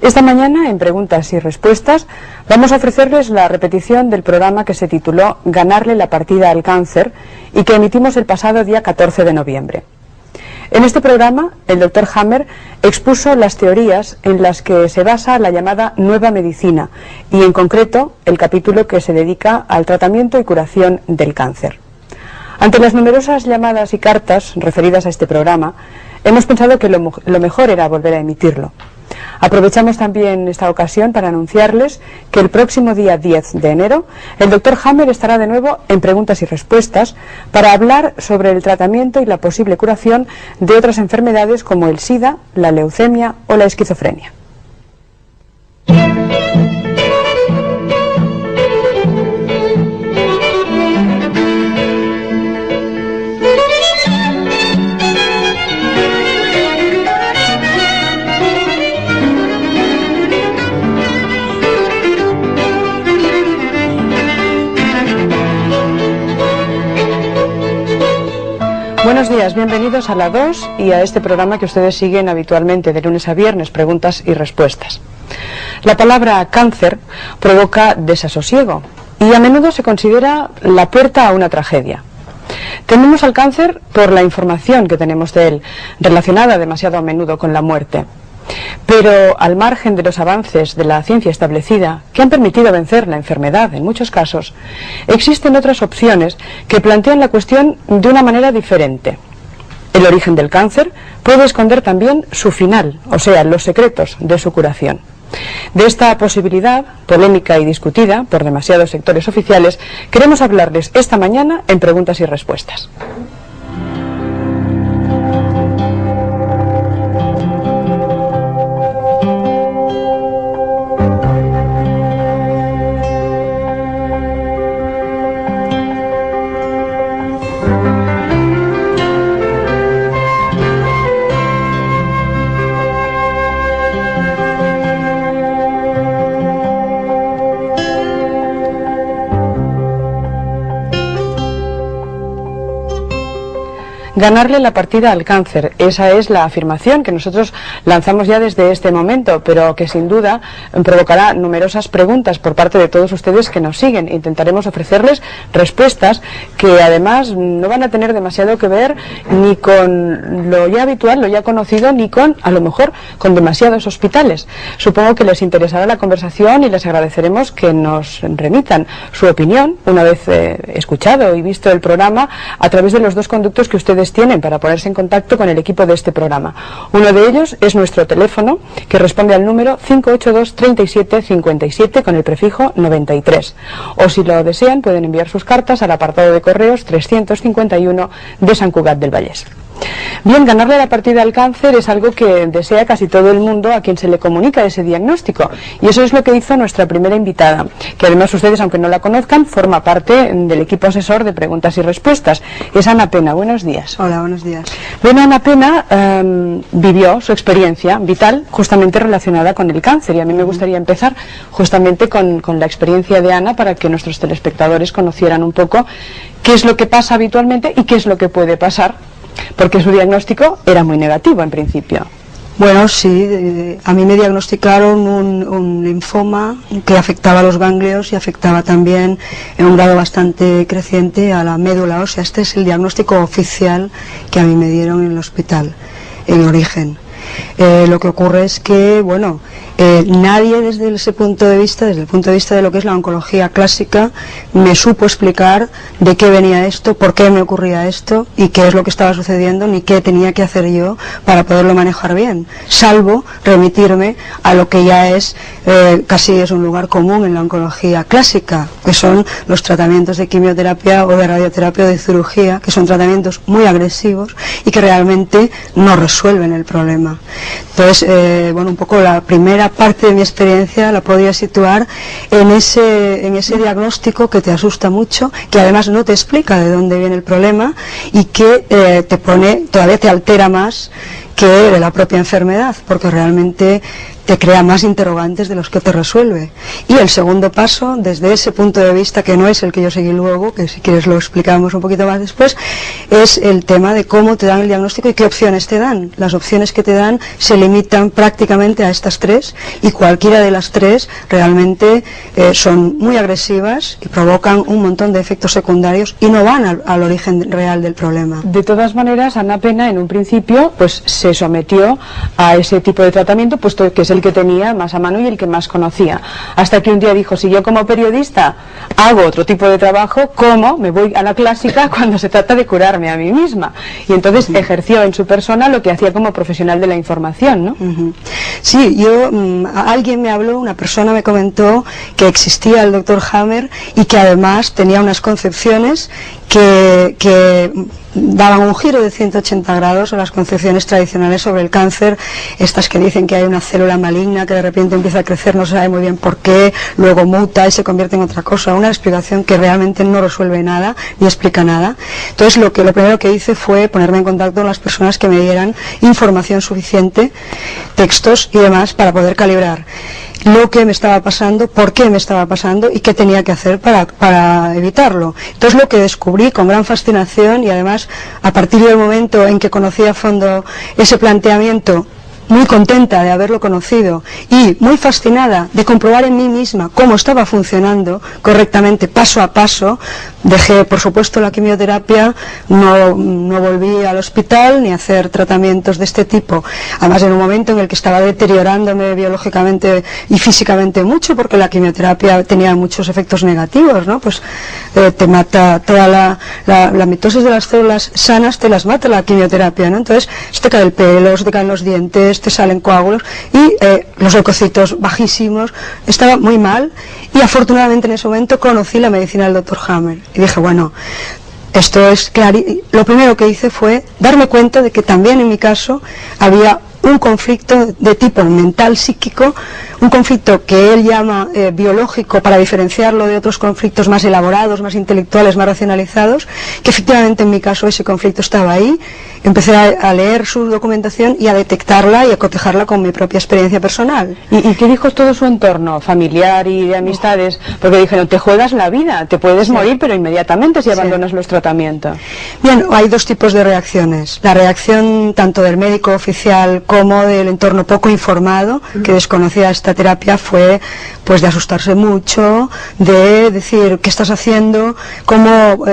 Esta mañana, en Preguntas y Respuestas, vamos a ofrecerles la repetición del programa que se tituló Ganarle la partida al cáncer y que emitimos el pasado día 14 de noviembre. En este programa, el Dr. Hammer expuso las teorías en las que se basa la llamada Nueva Medicina y, en concreto, el capítulo que se dedica al tratamiento y curación del cáncer. Ante las numerosas llamadas y cartas referidas a este programa, hemos pensado que lo mejor era volver a emitirlo. Aprovechamos también esta ocasión para anunciarles que el próximo día 10 de enero el Dr. Hammer estará de nuevo en Preguntas y Respuestas para hablar sobre el tratamiento y la posible curación de otras enfermedades como el SIDA, la leucemia o la esquizofrenia. Buenos días, bienvenidos a la 2 y a este programa que ustedes siguen habitualmente de lunes a viernes, Preguntas y Respuestas. La palabra cáncer provoca desasosiego y a menudo se considera la puerta a una tragedia. Tememos al cáncer por la información que tenemos de él, relacionada demasiado a menudo con la muerte. Pero al margen de los avances de la ciencia establecida, que han permitido vencer la enfermedad en muchos casos, existen otras opciones que plantean la cuestión de una manera diferente. El origen del cáncer puede esconder también su final, o sea, los secretos de su curación. De esta posibilidad, polémica y discutida por demasiados sectores oficiales, queremos hablarles esta mañana en Preguntas y Respuestas. Ganarle la partida al cáncer, esa es la afirmación que nosotros lanzamos ya desde este momento, pero que sin duda provocará numerosas preguntas por parte de todos ustedes que nos siguen. Intentaremos ofrecerles respuestas que además no van a tener demasiado que ver ni con lo ya habitual, lo ya conocido, ni con, a lo mejor, con demasiados hospitales. Supongo que les interesará la conversación y les agradeceremos que nos remitan su opinión, una vez escuchado y visto el programa, a través de los dos conductos que ustedes tienen para ponerse en contacto con el equipo de este programa. Uno de ellos es nuestro teléfono, que responde al número 582 37 57 con el prefijo 93. O si lo desean, pueden enviar sus cartas al apartado de correos 351 de Sant Cugat del Vallès. Bien, ganarle la partida al cáncer es algo que desea casi todo el mundo a quien se le comunica ese diagnóstico, y eso es lo que hizo nuestra primera invitada, que además ustedes, aunque no la conozcan, forma parte del equipo asesor de Preguntas y Respuestas. Es Ana Pena. Buenos días. Hola, buenos días. Bueno, Ana Pena vivió su experiencia vital justamente relacionada con el cáncer, y a mí me gustaría empezar justamente con la experiencia de Ana para que nuestros telespectadores conocieran un poco qué es lo que pasa habitualmente y qué es lo que puede pasar, porque su diagnóstico era muy negativo en principio. Bueno, sí, a mí me diagnosticaron un linfoma que afectaba a los ganglios y afectaba también en un grado bastante creciente a la médula ósea. Este es el diagnóstico oficial que a mí me dieron en el hospital, en origen. Lo que ocurre es que, bueno, nadie desde ese punto de vista, desde el punto de vista de lo que es la oncología clásica, me supo explicar de qué venía esto, por qué me ocurría esto y qué es lo que estaba sucediendo, ni qué tenía que hacer yo para poderlo manejar bien, salvo remitirme a lo que ya es, casi es un lugar común en la oncología clásica, que son los tratamientos de quimioterapia o de radioterapia o de cirugía, que son tratamientos muy agresivos y que realmente no resuelven el problema. Entonces, bueno, un poco la primera parte de mi experiencia la podría situar en ese diagnóstico que te asusta mucho, que además no te explica de dónde viene el problema y que te pone, todavía te altera más que de la propia enfermedad, porque realmente te crea más interrogantes de los que te resuelve. Y el segundo paso, desde ese punto de vista, que no es el que yo seguí luego, que si quieres lo explicamos un poquito más después, es el tema de cómo te dan el diagnóstico y qué opciones te dan. Las opciones que te dan se limitan prácticamente a estas tres, y cualquiera de las tres realmente son muy agresivas y provocan un montón de efectos secundarios y no van al origen real del problema. De todas maneras, Ana Pena en un principio pues se sometió a ese tipo de tratamiento, puesto que es el que tenía más a mano y el que más conocía, hasta que un día dijo: si yo como periodista hago otro tipo de trabajo, ¿cómo me voy a la clásica cuando se trata de curarme a mí misma? Y entonces ejerció en su persona lo que hacía como profesional de la información, ¿no? Sí, alguien me habló, una persona me comentó que existía el Dr. Hammer y que además tenía unas concepciones que daban un giro de 180 grados a las concepciones tradicionales sobre el cáncer, estas que dicen que hay una célula maligna que de repente empieza a crecer, no se sabe muy bien por qué, luego muta y se convierte en otra cosa, una explicación que realmente no resuelve nada ni explica nada. Entonces lo primero que hice fue ponerme en contacto con las personas que me dieran información suficiente, textos y demás, para poder calibrar lo que me estaba pasando, por qué me estaba pasando y qué tenía que hacer para evitarlo. Entonces lo que descubrí con gran fascinación, y además a partir del momento en que conocí a fondo ese planteamiento, muy contenta de haberlo conocido y muy fascinada de comprobar en mí misma cómo estaba funcionando correctamente, paso a paso. Dejé, por supuesto, la quimioterapia, no volví al hospital ni a hacer tratamientos de este tipo, además en un momento en el que estaba deteriorándome biológicamente y físicamente mucho, porque la quimioterapia tenía muchos efectos negativos, ¿no? Pues te mata toda la mitosis de las células sanas, te las mata la quimioterapia, ¿no? Entonces se te cae el pelo, se te caen los dientes, te salen coágulos y los leucocitos bajísimos. Estaba muy mal y afortunadamente en ese momento conocí la medicina del Dr. Hammer y dije, bueno, esto es claro. Lo primero que hice fue darme cuenta de que también en mi caso había un conflicto de tipo mental, psíquico, un conflicto que él llama biológico, para diferenciarlo de otros conflictos más elaborados, más intelectuales, más racionalizados, que efectivamente en mi caso ese conflicto estaba ahí. Empecé a leer su documentación y a detectarla y a cotejarla con mi propia experiencia personal. ¿Y qué dijo todo su entorno familiar y de amistades? Porque dijeron, te juegas la vida, te puedes morir, pero inmediatamente si abandonas los tratamientos. Bien, hay dos tipos de reacciones. La reacción tanto del médico oficial como del entorno poco informado, que desconocía esta terapia, fue pues de asustarse mucho, de decir, ¿qué estás haciendo? ¿Cómo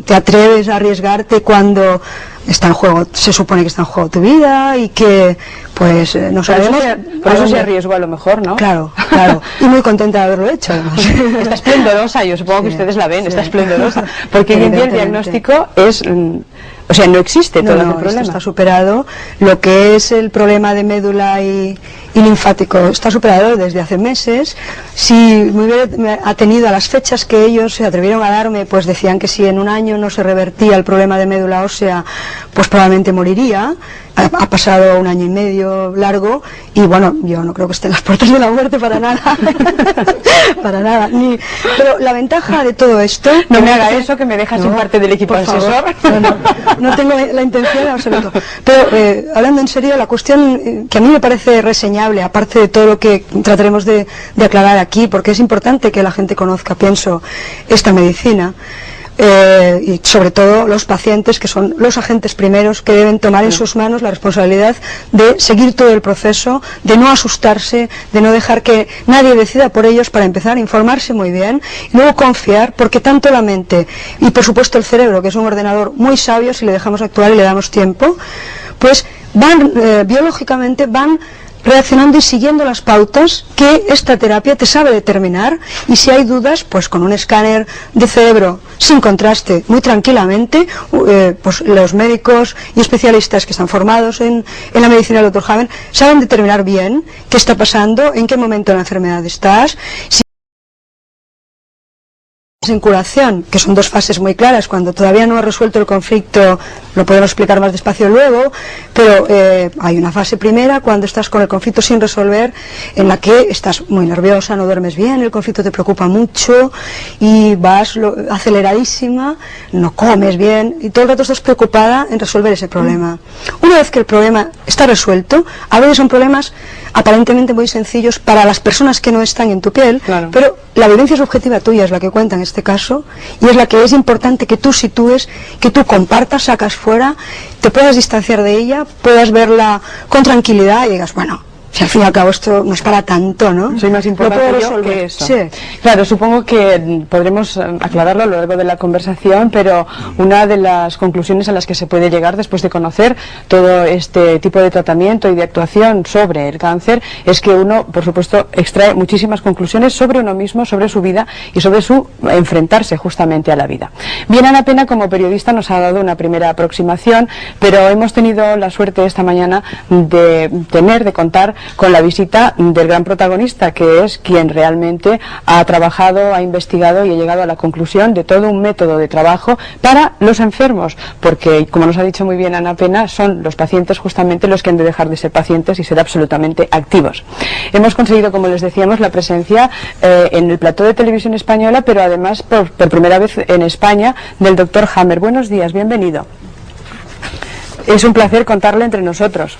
te atreves a arriesgarte cuando está en juego, se supone que está en juego tu vida y que pues no sabemos? Por eso se arriesgó a lo mejor, ¿no? Claro, claro. Y muy contenta de haberlo hecho, además. Está esplendorosa, yo supongo que ustedes la ven, está esplendorosa. Porque hoy en día el diagnóstico es... O sea, no existe todo el problema. Esto está superado. Lo que es el problema de médula y linfático está superado desde hace meses. Si me hubiera atenido a las fechas que ellos se atrevieron a darme, pues decían que si en un año no se revertía el problema de médula ósea, pues probablemente moriría. Ha pasado un año y medio largo y bueno, yo no creo que esté en las puertas de la muerte para nada. Para nada. Pero la ventaja de todo esto... No me haga eso, que me deja sin parte del equipo asesor. No tengo la intención en absoluto. Pero hablando en serio, la cuestión que a mí me parece reseñable, aparte de todo lo que trataremos de aclarar aquí, porque es importante que la gente conozca, pienso, esta medicina, y sobre todo los pacientes, que son los agentes primeros que deben tomar en sus manos la responsabilidad de seguir todo el proceso, de no asustarse, de no dejar que nadie decida por ellos, para empezar a informarse muy bien y luego confiar, porque tanto la mente y por supuesto el cerebro, que es un ordenador muy sabio si le dejamos actuar y le damos tiempo, pues van biológicamente van reaccionando y siguiendo las pautas que esta terapia te sabe determinar, y si hay dudas, pues con un escáner de cerebro sin contraste, muy tranquilamente, pues los médicos y especialistas que están formados en la medicina del Dr. Hammer saben determinar bien qué está pasando, en qué momento de la enfermedad estás, en curación, que son dos fases muy claras. Cuando todavía no ha resuelto el conflicto, lo podemos explicar más despacio luego, pero hay una fase primera cuando estás con el conflicto sin resolver, en la que estás muy nerviosa, no duermes bien, el conflicto te preocupa mucho y vas aceleradísima, no comes bien y todo el rato estás preocupada en resolver ese problema. Una vez que el problema está resuelto, a veces son problemas aparentemente muy sencillos para las personas que no están en tu piel, claro, pero la vivencia subjetiva tuya es la que cuenta en este caso y es la que es importante que tú sitúes, que tú compartas, sacas fuera, te puedas distanciar de ella, puedas verla con tranquilidad y digas, bueno, si al fin y al cabo esto no es para tanto, ¿no? Soy más importante yo que eso. Sí. Claro, supongo que podremos aclararlo a lo largo de la conversación, pero una de las conclusiones a las que se puede llegar después de conocer todo este tipo de tratamiento y de actuación sobre el cáncer es que uno, por supuesto, extrae muchísimas conclusiones sobre uno mismo, sobre su vida y sobre su enfrentarse justamente a la vida. Bien, Ana Pena, como periodista, nos ha dado una primera aproximación, pero hemos tenido la suerte esta mañana de contar con la visita del gran protagonista, que es quien realmente ha trabajado, ha investigado y ha llegado a la conclusión de todo un método de trabajo para los enfermos, porque, como nos ha dicho muy bien Ana Pena, son los pacientes justamente los que han de dejar de ser pacientes y ser absolutamente activos. Hemos conseguido, como les decíamos, la presencia en el plató de Televisión Española, pero además por primera vez en España, del doctor Hammer. Buenos días, bienvenido. Es un placer contarle entre nosotros.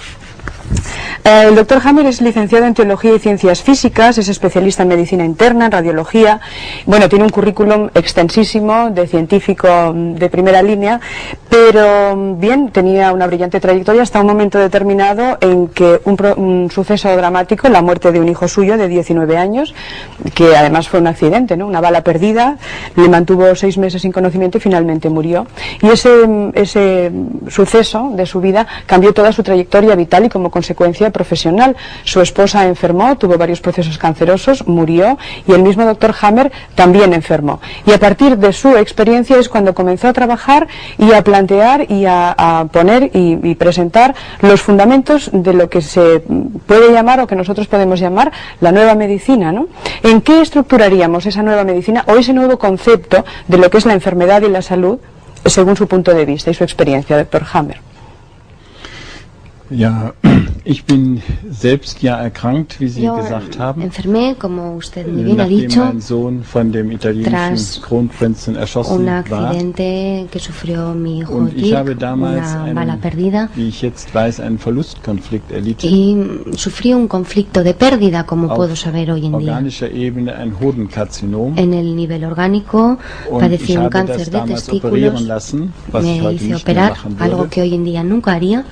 El doctor Hammer es licenciado en Teología y Ciencias Físicas, es especialista en Medicina Interna, en Radiología. Bueno, tiene un currículum extensísimo de científico de primera línea, pero bien, tenía una brillante trayectoria hasta un momento determinado en que un suceso dramático, la muerte de un hijo suyo de 19 años, que además fue un accidente, ¿no? Una bala perdida, le mantuvo 6 meses sin conocimiento y finalmente murió. Y ese suceso de su vida cambió toda su trayectoria vital y como consecuencia profesional. Su esposa enfermó, tuvo varios procesos cancerosos, murió y el mismo doctor Hammer también enfermó. Y a partir de su experiencia es cuando comenzó a trabajar y a plantear y a poner y presentar los fundamentos de lo que se puede llamar o que nosotros podemos llamar la nueva medicina, ¿no? ¿En qué estructuraríamos esa nueva medicina o ese nuevo concepto de lo que es la enfermedad y la salud según su punto de vista y su experiencia, doctor Hammer? Ja, ich bin selbst ja erkrankt, wie Sie gesagt haben. Enfermé, como usted muy bien ha dicho, mein Sohn von dem italienischen Kronprinzen erschossen un accidente que sufrió mi hijo Dirk, una bala perdida, wie ich jetzt weiß, einen Verlustkonflikt erlitten. Y sufrí un conflicto de pérdida, como puedo saber hoy en día. Organischer Ebene ein Hodenkarzinom. En el nivel orgánico padecí un cáncer de testículos. Me hice operar, algo que hoy en día nunca haría.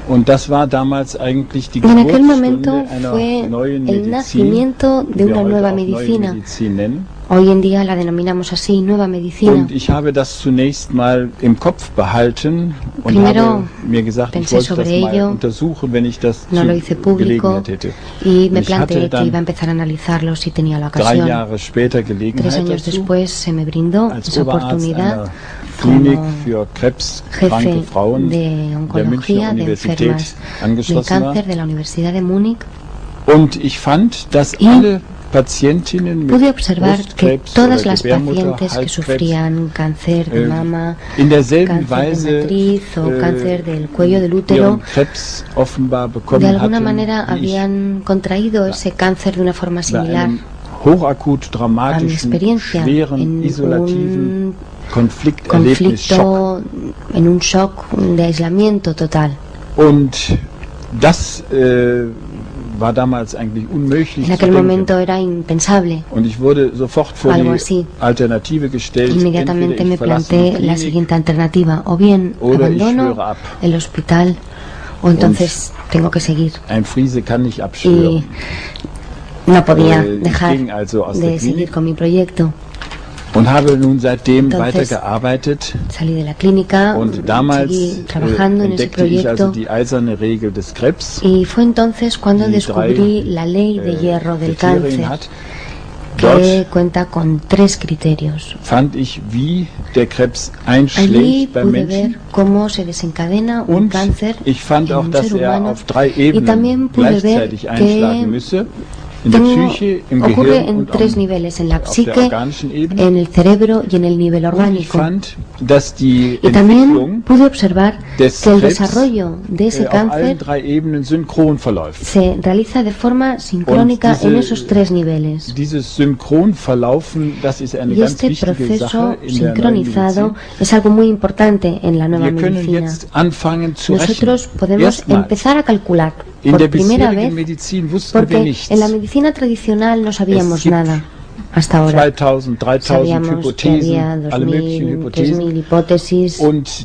Und das war damals eigentlich die en aquel Geburtsstunde momento fue einer neuen el Medizin, nacimiento de die wir una heute nueva auch neue medicina. Medizin nennen. Hoy en día la denominamos así, nueva medicina. Und ich habe das zunächst mal im Kopf behalten und Primero habe mir gesagt, ich wollte das mal untersuchen, wenn ich das no lo hice público Gelegenheit hätte. Y me planteé que iba a empezar a analizarlo si tenía la 3 ocasión. Jahre später 3 Gelegenheit años dazu, después se me brindó als esa Oberarzt oportunidad einer Klinik como für krebskranke jefe Frauen de der Münchner oncología de Universität enfermas de angeschlossen war. cáncer de la Universidad de Múnich. Und ich fand, dass Y alle Patientinnen pude mit observar que Brustkrebs todas oder las Gebärmutter, pacientes que Halskrebs sufrían cáncer de mama, in derselben cáncer de Weise matriz o cáncer del cuello del ihren útero, Krebs offenbar de bekommen alguna hatten, manera wie ich habían contraído ese cáncer de una forma bei similar einem hochakut a mi dramatischen, experiencia schweren, en isolativen un Konflikterlebnis, Schock. conflicto, en un shock de aislamiento total. Und das war damals eigentlich unmöglich En zu aquel denken. momento era impensable. Und ich wurde sofort vor Algo die así. Alternative gestellt, Inmediatamente entweder me ich verlasse planteé die la Klinik siguiente alternativa, o bien oder ich abandono schwöre ab. el hospital o entonces tengo que seguir. Ein Friese kann nicht Y abschwören. no podía Ich dejar ging also aus der de seguir Klinik con mi proyecto. und habe nun seitdem Entonces, weitergearbeitet. Salí de la clínica, Und damals seguí trabajando en ese entdeckte ich also proyecto die eiserne Regel des Krebs, y fue entonces cuando die descubrí 3 la ley de hierro del Kriterien cáncer, hat. que Dort cuenta con 3 criterios. fand ich, wie der Krebs Allí einschlägt beim pude Menschen. ver cómo se desencadena un Und cáncer ich fand en auch, un dass ser er humano auf 3 y también Ebenen pude ver gleichzeitig einschlagen que müsse. ocurre en tres niveles, en la psique, en el cerebro y en el nivel orgánico. Y también pude observar que el desarrollo de ese cáncer se realiza de forma sincrónica en esos tres niveles. Y este proceso sincronizado es algo muy importante en la nueva medicina. Nosotros podemos empezar a calcular por primera vez, porque en la medicina tradicional no sabíamos nada hasta ahora. Sabíamos que había 2.000, 3.000 hipótesis,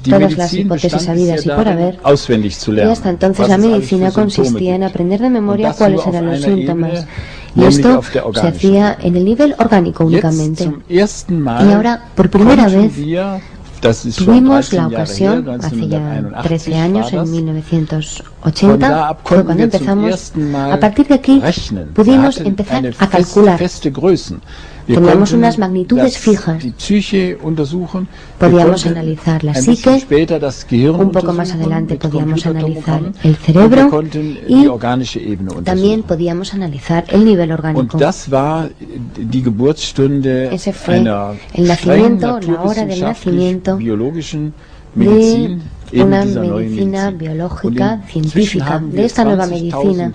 todas las hipótesis habidas y por haber, y hasta entonces la medicina consistía en aprender de memoria cuáles eran los síntomas. Y esto se hacía en el nivel orgánico únicamente. Y ahora, por primera vez, tuvimos la ocasión, hace ya 13 años, en 1980, fue cuando empezamos. A partir de aquí pudimos empezar a calcular. Teníamos unas magnitudes fijas. Podíamos analizar la psique, un poco más adelante podíamos analizar el cerebro y también podíamos analizar el nivel orgánico. Ese fue el nacimiento, la hora del nacimiento de una medicina biológica científica, de esta nueva medicina.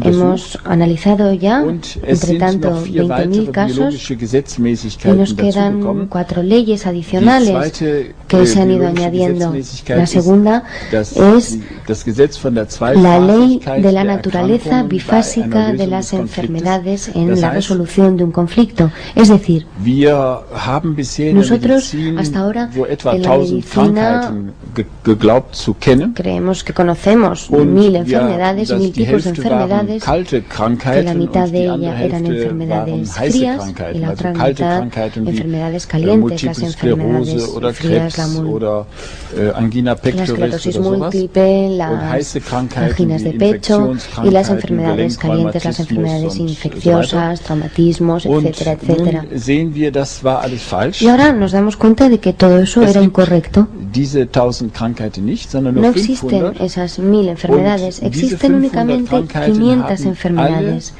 Hemos analizado ya, entre tanto, 20.000 casos y nos quedan 4 leyes adicionales que se han ido añadiendo. La segunda es la ley de la naturaleza bifásica de las enfermedades en la resolución de un conflicto. Es decir, nosotros hasta ahora en la medicina creemos que conocemos 1.000 enfermedades, 1.000 tipos de enfermedades, que la mitad de ellas eran enfermedades frías y la otra mitad enfermedades calientes, las enfermedades frías, la esclerosis múltiple, las anginas de pecho, y las enfermedades calientes, las enfermedades infecciosas, traumatismos, etcétera, etcétera. Y ahora nos damos cuenta de que todo eso era incorrecto. No existen esas 1.000 enfermedades, existen únicamente 500 enfermedades.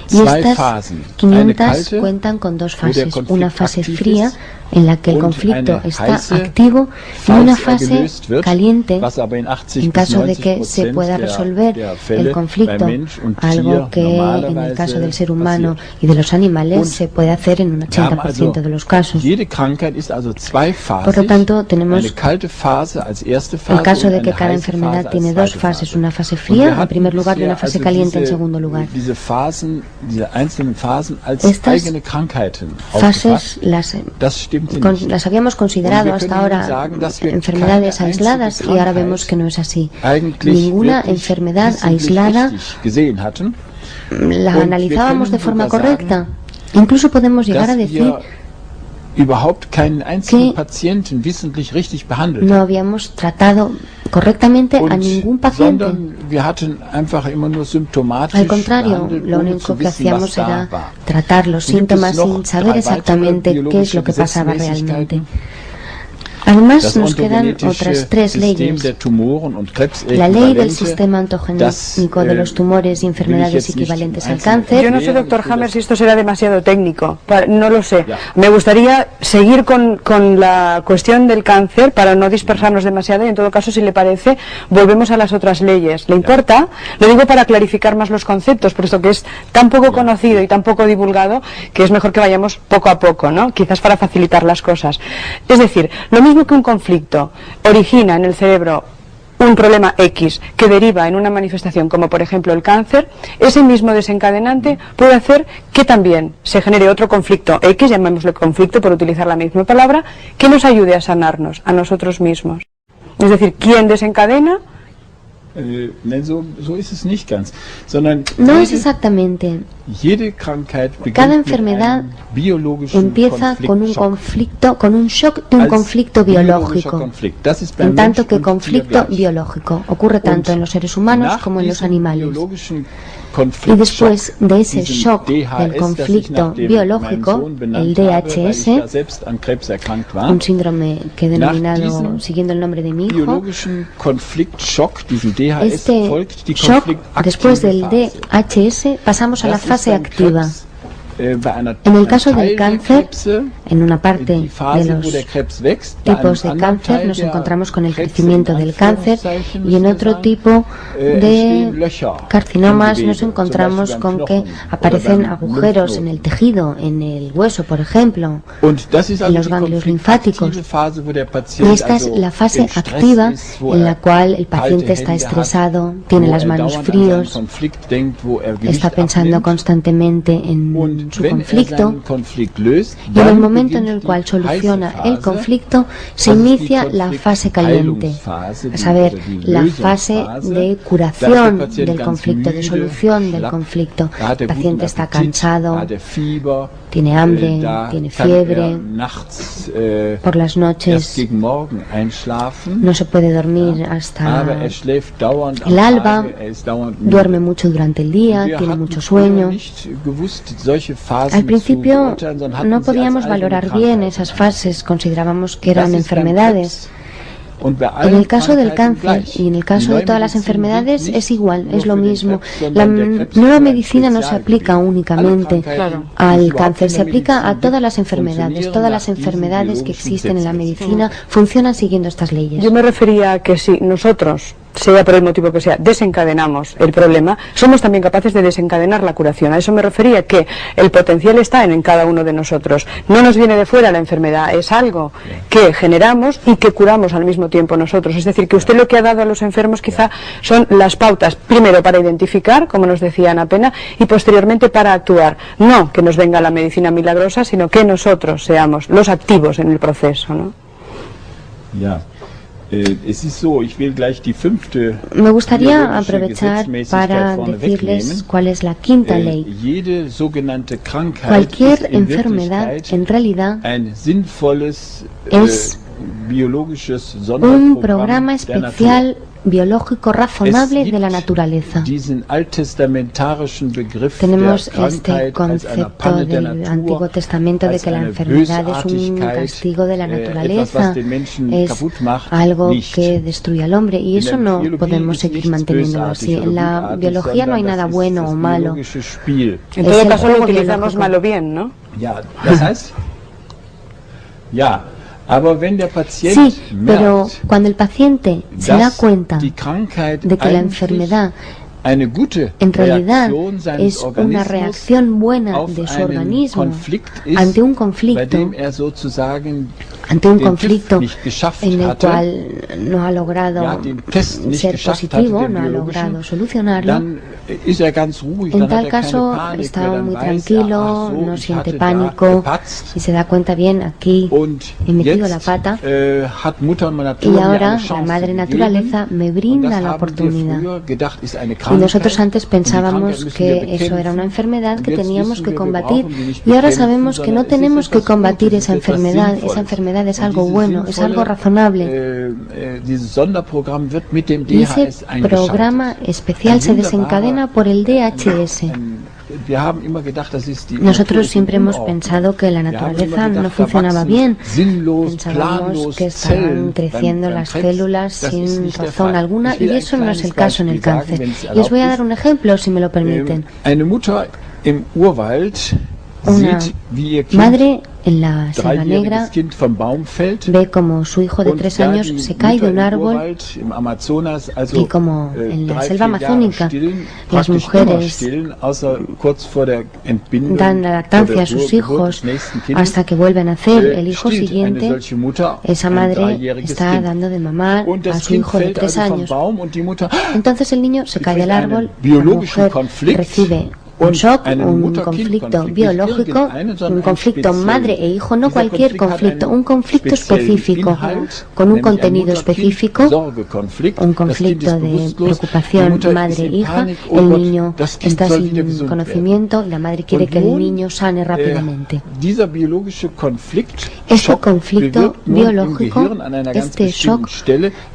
Y estas 500 cuentan con 2 fases, una fase fría en la que el conflicto está activo y una fase caliente en caso de que se pueda resolver el conflicto, algo que en el caso del ser humano y de los animales se puede hacer en un 80% de los casos. Por lo tanto, tenemos el caso de que cada enfermedad tiene 2 fases, una fase fría en primer lugar y una fase caliente en segundo lugar. Estas fases las habíamos considerado hasta ahora enfermedades aisladas y ahora vemos que no es así. Ninguna enfermedad aislada la analizábamos de forma correcta. Incluso podemos llegar a decir que no habíamos tratado correctamente a ningún paciente. Al contrario, lo único que hacíamos era tratar los síntomas sin saber exactamente qué es lo que pasaba realmente. Además, nos quedan otras 3 leyes. La ley del sistema ontogénico de los tumores y enfermedades equivalentes al cáncer. Yo no sé, doctor Hammer, si esto será demasiado técnico. No lo sé. Me gustaría seguir con la cuestión del cáncer para no dispersarnos demasiado y, en todo caso, si le parece, volvemos a las otras leyes. ¿Le importa? Lo digo para clarificar más los conceptos, puesto que es tan poco conocido y tan poco divulgado que es mejor que vayamos poco a poco, ¿no? Quizás para facilitar las cosas. Es decir, lo mismo que un conflicto origina en el cerebro un problema X que deriva en una manifestación como por ejemplo el cáncer, ese mismo desencadenante puede hacer que también se genere otro conflicto X, llamémosle conflicto por utilizar la misma palabra, que nos ayude a sanarnos a nosotros mismos. Es decir, ¿quién desencadena? No es exactamente. Cada enfermedad empieza con un conflicto, con un shock de un conflicto biológico, en tanto que conflicto biológico ocurre tanto en los seres humanos como en los animales. Y después de ese shock del conflicto biológico, el DHS, un síndrome que he denominado siguiendo el nombre de mi hijo, este shock, después del DHS, pasamos a la fase activa. En el caso del cáncer, en una parte de los tipos de cáncer nos encontramos con el crecimiento del cáncer y en otro tipo de carcinomas nos encontramos con que aparecen agujeros en el tejido, en el hueso, por ejemplo, en los ganglios linfáticos. Y esta es la fase activa en la cual el paciente está estresado, tiene las manos frías, está pensando constantemente en su conflicto, y en el momento en el cual soluciona el conflicto se inicia la fase caliente, a saber, la fase de curación del conflicto, de solución del conflicto. El paciente está cansado, tiene hambre, tiene fiebre, por las noches no se puede dormir hasta el alba, duerme mucho durante el día, tiene mucho sueño. Al principio no podíamos valorar bien esas fases, considerábamos que eran enfermedades. En el caso del cáncer y en el caso de todas las enfermedades es igual, es lo mismo. La nueva medicina no se aplica únicamente al cáncer, se aplica a todas las enfermedades. Todas las enfermedades que existen en la medicina funcionan siguiendo estas leyes. Yo me refería a que si nosotros, sea por el motivo que sea, desencadenamos el problema, somos también capaces de desencadenar la curación. A eso me refería, que el potencial está en cada uno de nosotros. No nos viene de fuera la enfermedad, es algo que generamos y que curamos al mismo tiempo nosotros. Es decir, que usted lo que ha dado a los enfermos quizá son las pautas, primero para identificar, como nos decía Ana Pena, y posteriormente para actuar. No que nos venga la medicina milagrosa, sino que nosotros seamos los activos en el proceso, ¿no? Ya. Me gustaría aprovechar para decirles cuál es la quinta ley. Cualquier enfermedad en realidad es un programa especial biológico razonable de la naturaleza. Tenemos este concepto del Antiguo Testamento de que la enfermedad es un castigo de la naturaleza, es algo que destruye al hombre, y eso no podemos seguir manteniéndolo así. En la biología no hay nada bueno o malo. En todo caso lo utilizamos mal o bien, ¿no? Sí, pero cuando el paciente se da cuenta de que la enfermedad en realidad es una reacción buena de su organismo ante un conflicto en el cual no ha logrado ser positivo, no ha logrado solucionarlo, en tal caso está muy tranquilo, no siente pánico y se da cuenta, bien, aquí he metido la pata y ahora la madre naturaleza me brinda la oportunidad. Y nosotros antes pensábamos que eso era una enfermedad que teníamos que combatir, y ahora sabemos que no tenemos que combatir esa enfermedad es algo bueno, es algo razonable. Y ese programa especial se desencadena por el DHS. Nosotros siempre hemos pensado que la naturaleza no funcionaba bien. Pensábamos que estaban creciendo las células sin razón alguna, y eso no es el caso en el cáncer. Y os voy a dar un ejemplo, si me lo permiten. Una madre en la selva negra ve como su hijo de 3 años se cae de un árbol, y como en la selva amazónica las mujeres dan la lactancia a sus hijos hasta que vuelven a nacer el hijo siguiente, esa madre está dando de mamar a su hijo de 3 años. Entonces el niño se cae del árbol, la mujer recibe un shock, un conflicto biológico, un conflicto madre e hijo, no cualquier conflicto, un conflicto específico, con un contenido específico, un conflicto de preocupación madre-hija. El niño está sin conocimiento y la madre quiere que el niño sane rápidamente. Este conflicto biológico, este shock,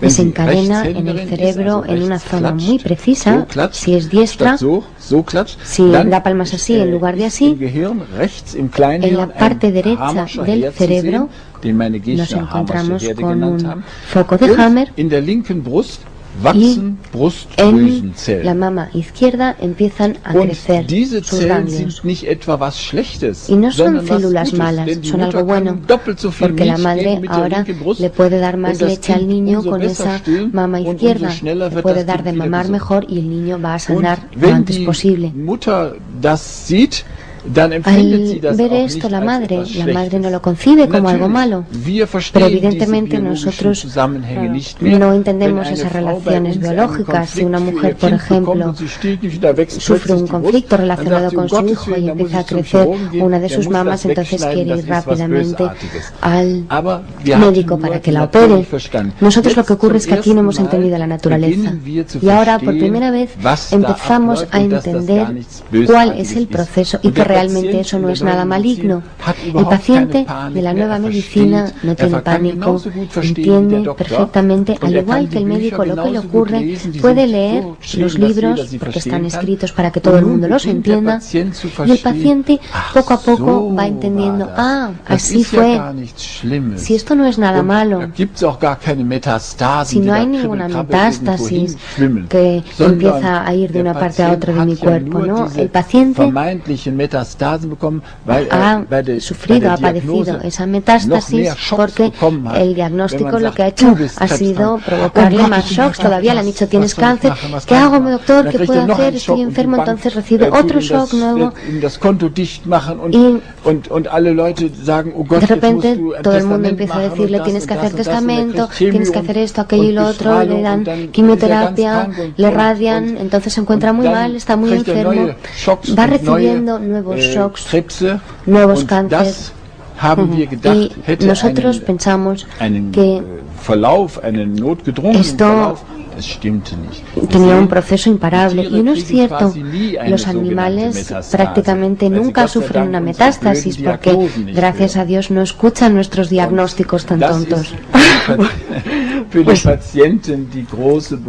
desencadena en el cerebro en una zona muy precisa, si es diestra, Si da palmas así en lugar de así, en la parte derecha del cerebro nos encontramos con un foco de Hammer y en la mama izquierda empiezan a crecer sus ganglios. Y no son células malas, son algo bueno, porque la madre ahora le puede dar más leche al niño con esa mama izquierda, le puede dar de mamar mejor y el niño va a sanar lo antes posible. Al ver esto la madre no lo concibe como algo malo, pero evidentemente nosotros no entendemos esas relaciones biológicas. Si una mujer, por ejemplo, sufre un conflicto relacionado con su hijo y empieza a crecer una de sus mamas, entonces quiere ir rápidamente al médico para que la opere. Nosotros lo que ocurre es que aquí no hemos entendido la naturaleza y ahora por primera vez empezamos a entender cuál es el proceso y que realmente eso no es nada maligno. El paciente de la nueva medicina no tiene pánico, entiende perfectamente, al igual que el médico, lo que le ocurre, puede leer los libros porque están escritos para que todo el mundo los entienda y el paciente poco a poco va entendiendo, así fue, si esto no es nada malo, si no hay ninguna metástasis que empieza a ir de una parte a otra de mi cuerpo, ¿no? El paciente ha sufrido, ha padecido esa metástasis porque el diagnóstico lo que ha hecho ha sido provocarle más shocks. Todavía le han dicho tienes cáncer, ¿qué hago, doctor? ¿Qué puedo hacer? Estoy enfermo. Entonces recibe otro shock nuevo y de repente todo el mundo empieza a decirle tienes que hacer testamento, tienes que hacer esto, aquello y lo otro, le dan quimioterapia, le radian, entonces se encuentra muy mal, está muy enfermo, va recibiendo nuevos shocks, nuevos cánceres. Y nosotros pensamos que esto tenía un proceso imparable y no es cierto. Los animales prácticamente nunca sufren una metástasis porque gracias a Dios no escuchan nuestros diagnósticos tan tontos.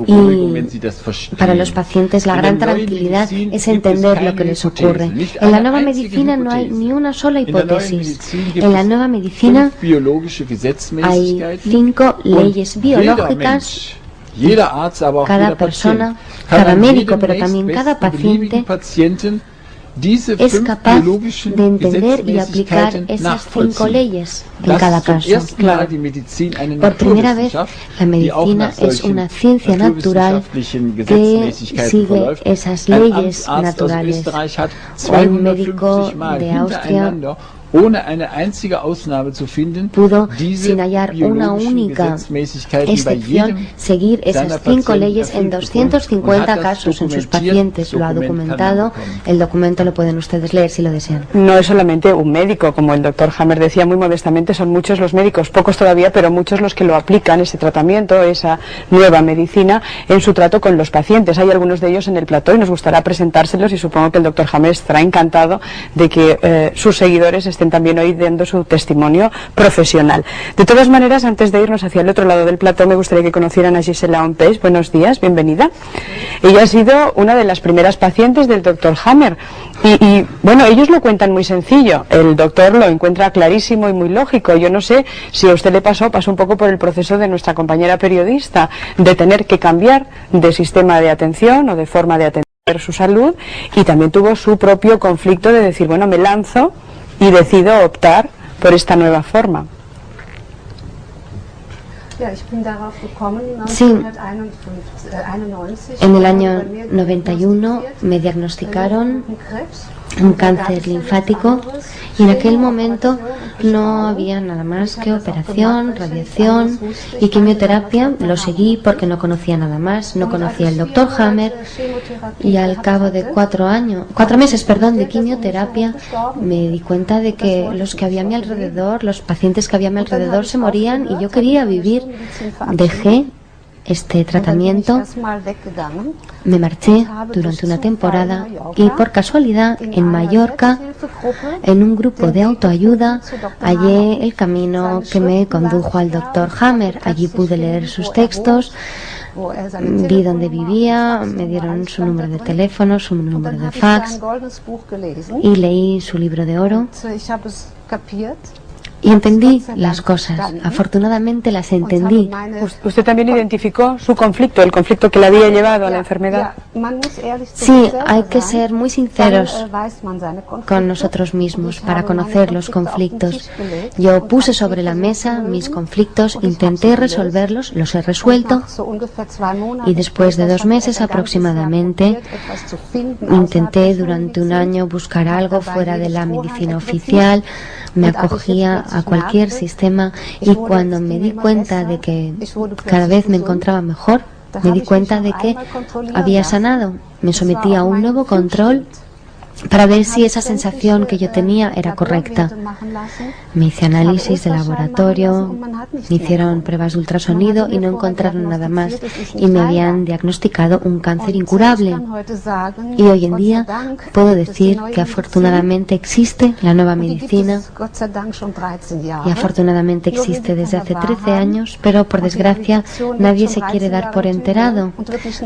Y para los pacientes la gran tranquilidad es entender lo que les ocurre. En la nueva medicina no hay ni una sola hipótesis. En la nueva medicina hay 5 leyes biológicas. Cada persona, cada médico, pero también cada paciente es capaz de entender y aplicar esas 5 leyes en cada caso. Por primera vez, la medicina es una ciencia natural que sigue esas leyes naturales. Un médico de Austria pudo, sin hallar una única excepción, seguir esas 5 leyes en 250 casos en sus pacientes. Lo ha documentado. El documento lo pueden ustedes leer si lo desean. No es solamente un médico, como el doctor Hammer decía muy modestamente, son muchos los médicos, pocos todavía, pero muchos los que lo aplican, ese tratamiento, esa nueva medicina, en su trato con los pacientes. Hay algunos de ellos en el plató y nos gustará presentárselos y supongo que el doctor Hammer estará encantado de que sus seguidores estén también hoy dando su testimonio profesional. De todas maneras, antes de irnos hacia el otro lado del plató, me gustaría que conocieran a Gisela Ompeix. Buenos días, bienvenida. Ella ha sido una de las primeras pacientes del doctor Hammer y bueno, ellos lo cuentan muy sencillo, el doctor lo encuentra clarísimo y muy lógico. Yo no sé si a usted le pasó un poco por el proceso de nuestra compañera periodista, de tener que cambiar de sistema de atención o de forma de atender su salud, y también tuvo su propio conflicto de decir, bueno, me lanzo y decido optar por esta nueva forma. Sí, en el año 91 me diagnosticaron un cáncer linfático y en aquel momento no había nada más que operación, radiación y quimioterapia. Lo seguí porque no conocía nada más, no conocía al doctor Hammer y al cabo de 4 meses de quimioterapia me di cuenta de que los que había a mi alrededor, los pacientes que había a mi alrededor se morían y yo quería vivir. Dejé este tratamiento, me marché durante una temporada y por casualidad en Mallorca, en un grupo de autoayuda, hallé el camino que me condujo al doctor Hammer. Allí pude leer sus textos, vi dónde vivía, me dieron su número de teléfono, su número de fax y leí su libro de oro. Y entendí las cosas, afortunadamente las entendí. Usted también identificó su conflicto, el conflicto que le había llevado a la enfermedad. Sí, hay que ser muy sinceros con nosotros mismos para conocer los conflictos. Yo puse sobre la mesa mis conflictos, intenté resolverlos, los he resuelto y después de 2 meses aproximadamente intenté durante un año buscar algo fuera de la medicina oficial. Me acogía a cualquier sistema y cuando me di cuenta de que cada vez me encontraba mejor, me di cuenta de que había sanado. Me sometí a un nuevo control para ver si esa sensación que yo tenía era correcta. Me hice análisis de laboratorio, me hicieron pruebas de ultrasonido y no encontraron nada más y me habían diagnosticado un cáncer incurable. Y hoy en día puedo decir que afortunadamente existe la nueva medicina y afortunadamente existe desde hace 13 años, pero por desgracia nadie se quiere dar por enterado.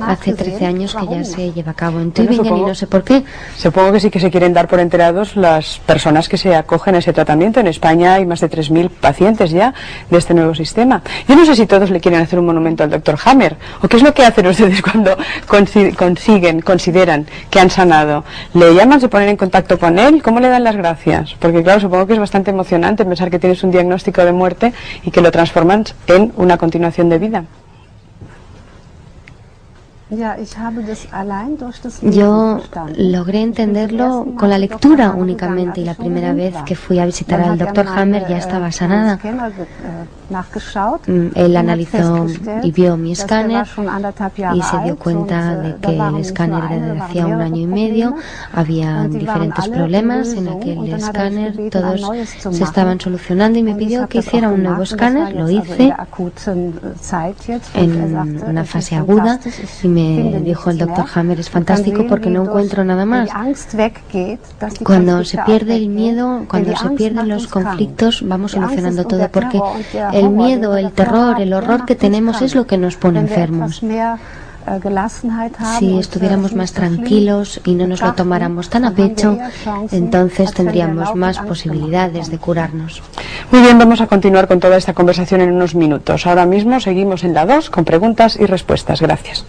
Hace 13 años que ya se lleva a cabo en Tübingen y no sé por qué. Supongo que sí que se quieren dar por enterados las personas que se acogen a ese tratamiento. En España hay más de 3.000 pacientes ya de este nuevo sistema. Yo no sé si todos le quieren hacer un monumento al Dr. Hammer, o qué es lo que hacen ustedes cuando consideran que han sanado. ¿Le llaman, se ponen en contacto con él? ¿Cómo le dan las gracias? Porque claro, supongo que es bastante emocionante pensar que tienes un diagnóstico de muerte y que lo transforman en una continuación de vida. Yo logré entenderlo con la lectura únicamente y la primera vez que fui a visitar al Dr. Hammer ya estaba sanada. Él analizó y vio mi escáner y se dio cuenta de que el escáner era de hacía 1 año y medio, había diferentes problemas en aquel escáner, todos se estaban solucionando y me pidió que hiciera un nuevo escáner, lo hice en una fase aguda y me dijo el Dr. Hammer, es fantástico porque no encuentro nada más. Cuando se pierde el miedo, cuando se pierden los conflictos, vamos solucionando todo porque el miedo, el terror, el horror que tenemos es lo que nos pone enfermos. Si estuviéramos más tranquilos y no nos lo tomáramos tan a pecho, entonces tendríamos más posibilidades de curarnos. Muy bien, vamos a continuar con toda esta conversación en unos minutos. Ahora mismo seguimos en la 2 con preguntas y respuestas. Gracias.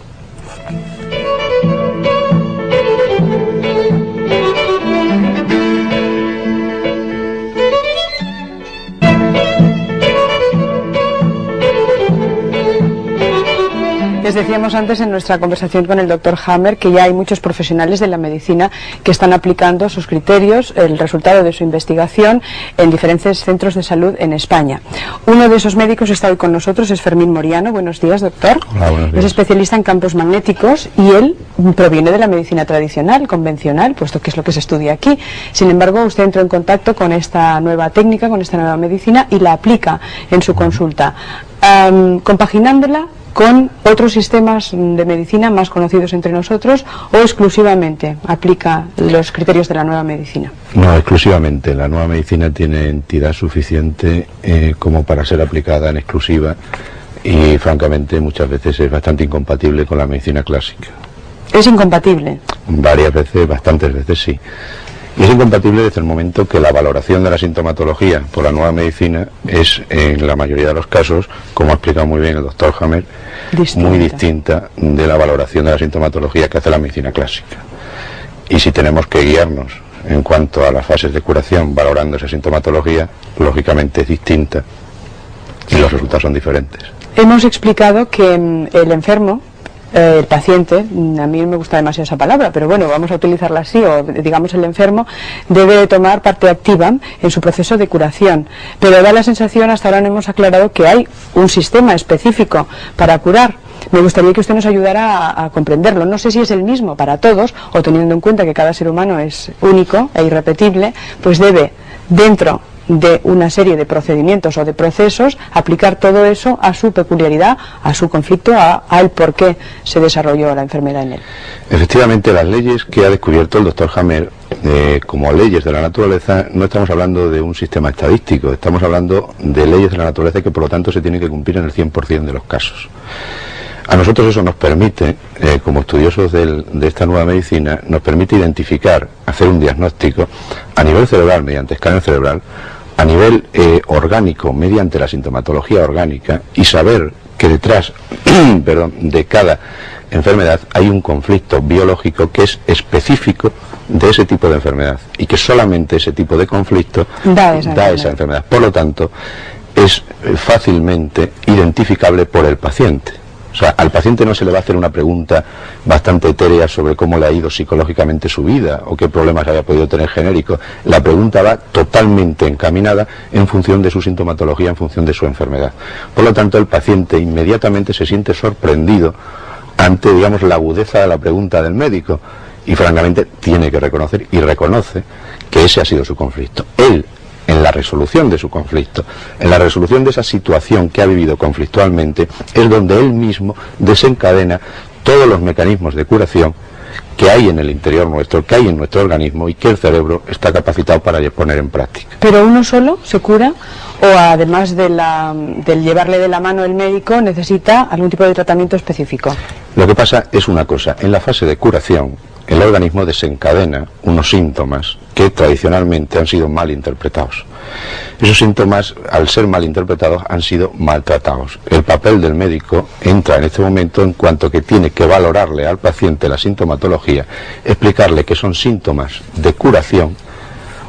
Les decíamos antes en nuestra conversación con el Dr. Hammer que ya hay muchos profesionales de la medicina que están aplicando sus criterios, el resultado de su investigación en diferentes centros de salud en España. Uno de esos médicos está hoy con nosotros, es Fermín Moriano. Buenos días, doctor. Hola, buenos días. Es especialista en campos magnéticos y él proviene de la medicina tradicional, convencional, puesto que es lo que se estudia aquí. Sin embargo, usted entró en contacto con esta nueva técnica, con esta nueva medicina y la aplica en su consulta, compaginándola con otros sistemas de medicina más conocidos entre nosotros, o exclusivamente aplica los criterios de la nueva medicina. No, exclusivamente. La nueva medicina tiene entidad suficiente como para ser aplicada en exclusiva y francamente muchas veces es bastante incompatible con la medicina clásica. ¿Es incompatible? Varias veces, bastantes veces sí. Y es incompatible desde el momento que la valoración de la sintomatología por la nueva medicina es, en la mayoría de los casos, como ha explicado muy bien el doctor Hammer, muy distinta de la valoración de la sintomatología que hace la medicina clásica. Y si tenemos que guiarnos en cuanto a las fases de curación valorando esa sintomatología, lógicamente es distinta y los resultados son diferentes. Hemos explicado que el enfermo, el paciente, a mí no me gusta demasiado esa palabra, pero bueno, vamos a utilizarla así, o digamos el enfermo, debe tomar parte activa en su proceso de curación. Pero da la sensación, hasta ahora no hemos aclarado, que hay un sistema específico para curar. Me gustaría que usted nos ayudara a comprenderlo. No sé si es el mismo para todos, o teniendo en cuenta que cada ser humano es único e irrepetible, pues debe, dentro de una serie de procedimientos o de procesos, aplicar todo eso a su peculiaridad, a su conflicto, al por qué se desarrolló la enfermedad en él. Efectivamente, las leyes que ha descubierto el doctor Hammer, como leyes de la naturaleza, no estamos hablando de un sistema estadístico, estamos hablando de leyes de la naturaleza que por lo tanto se tienen que cumplir en el 100% de los casos. A nosotros eso nos permite, como estudiosos de esta nueva medicina, nos permite identificar, hacer un diagnóstico a nivel cerebral mediante escáner cerebral, a nivel orgánico mediante la sintomatología orgánica, y saber que detrás de cada enfermedad hay un conflicto biológico que es específico de ese tipo de enfermedad, y que solamente ese tipo de conflicto da esa enfermedad. Por lo tanto, es fácilmente identificable por el paciente. O sea, al paciente no se le va a hacer una pregunta bastante etérea sobre cómo le ha ido psicológicamente su vida o qué problemas haya podido tener genérico. La pregunta va totalmente encaminada en función de su sintomatología, en función de su enfermedad. Por lo tanto, el paciente inmediatamente se siente sorprendido ante, digamos, la agudeza de la pregunta del médico, y francamente tiene que reconocer y reconoce que ese ha sido su conflicto. Él, en la resolución de su conflicto, en la resolución de esa situación que ha vivido conflictualmente, es donde él mismo desencadena todos los mecanismos de curación que hay en el interior nuestro, que hay en nuestro organismo, y que el cerebro está capacitado para poner en práctica. ¿Pero uno solo se cura? ¿O además del llevarle de la mano el médico, necesita algún tipo de tratamiento específico? Lo que pasa es una cosa: en la fase de curación, el organismo desencadena unos síntomas que tradicionalmente han sido mal interpretados. Esos síntomas, al ser mal interpretados, han sido maltratados. El papel del médico entra en este momento en cuanto que tiene que valorarle al paciente la sintomatología, explicarle que son síntomas de curación,